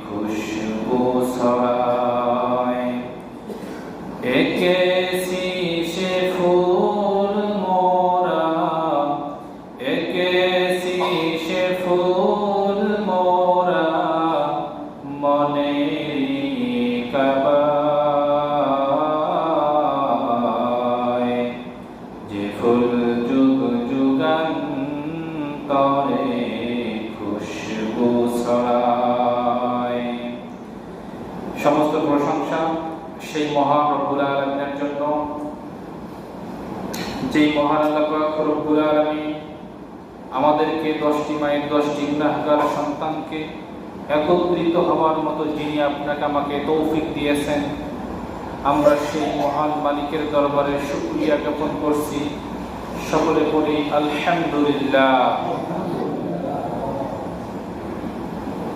খুশবু ছড়ায়। একে শীষে ফুল মোরা, একে শীষে ফুল মোরা, মনেরি কাবায়। যে ফুল যুগ যুগান্তরে খুশবু ছড়ায়। সমস্ত প্রশংসা সেই মহান রব্বুল আলামিনের জন্য, যেই মহান আল্লাহ পাক রব্বুল আলামিন আমাদেরকে 10টি মায়ের 10টি গুনাহগার সন্তানকে একত্রিত হওয়ার মতো যিনি আপনাকে আমাকে তৌফিক দিয়েছেন, আমরা সেই মহান মালিকের দরবারে শুকরিয়া জ্ঞাপন করছি। সকলে বলি আলহামদুলিল্লাহ।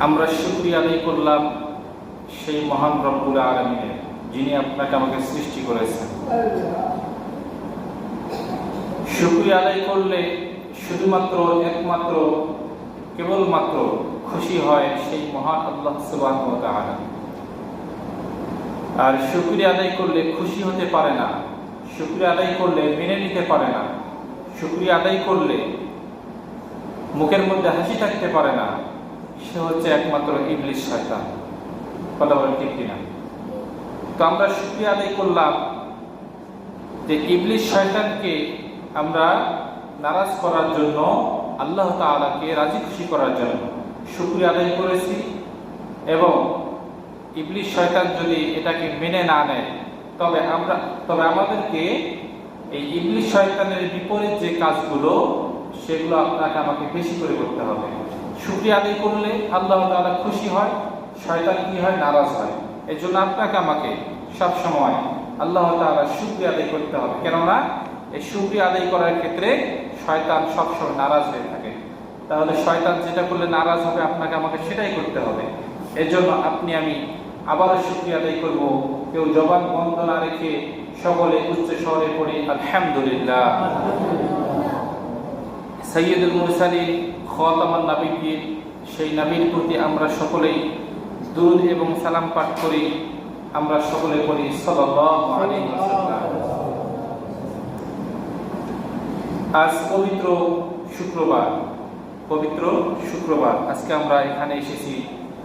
আমরা শুকরিয়া আদায় করলাম সেই মহান রব্বুল আলামিনের, যিনি আপনাকে আমাকে সৃষ্টি করেছেন। শুকরিয়া আদায় করলে শুধুমাত্র একমাত্র কেবলমাত্র খুশি হয় সেই মহান আল্লাহ সুবহানাহু ওয়া তাআলা। আর শুকরিয়া আদায় করলে খুশি হতে পারে না, শুকরিয়া আদায় করলে মেনে নিতে পারে না, শুকরিয়া আদায় করলে মুখের মধ্যে হাসি থাকতে পারে না, সে হচ্ছে একমাত্র ইবলিস শয়তান। কথা বলেন ঠিক কিনা? তো আমরা শুকরিয়া আদায় করলাম যে ইবলিস শয়তানকে আমরা নারাজ করার জন্য, আল্লাহ তাআলাকে রাজি খুশি করার জন্য শুকরিয়া আদায় করেছি। এবং ইবলিস শয়তান যদি এটাকে মেনে না নেয়, তবে আমাদেরকে এই ইবলিস শয়তানের বিপরীত যে কাজগুলো, সেগুলো আপনাকে আমাকে বেশি করে করতে হবে। শুকরিয়া আদায় করলে আল্লাহ তাআলা খুশি হয়, শয়তান কি হয়? নারাজ হয়। এই জন্য আপনাকে আমাকে সব সময় আল্লাহ তাআলা শুকরিয়া আদায় করতে হবে। কেননা এই শুকরিয়া আদায় করার ক্ষেত্রে শয়তান সবসময় নারাজ হয়ে থাকে। তাহলে শয়তান যেটা করলে নারাজ হবে, আপনাকে আমাকে সেটাই করতে হবে। এর জন্য আপনি আমি আবারও শুকরিয়া আদায় করব। কেউ জবান বন্ধ না রেখে সকলে উচ্চ স্বরে পড়ি আলহামদুলিল্লাহ। সাইয়্যিদুল মুরসালিন খাতামুন নবিয়্যিন, সেই নবীর প্রতি আমরা সকলেই দুরূদ এবং সালাম পাঠ করি। আমরা সকলে পড়ি সাল্লাল্লাহু আলাইহি ওয়াসাল্লাম। আজ পবিত্র শুক্রবার, আজকে আমরা এখানে এসেছি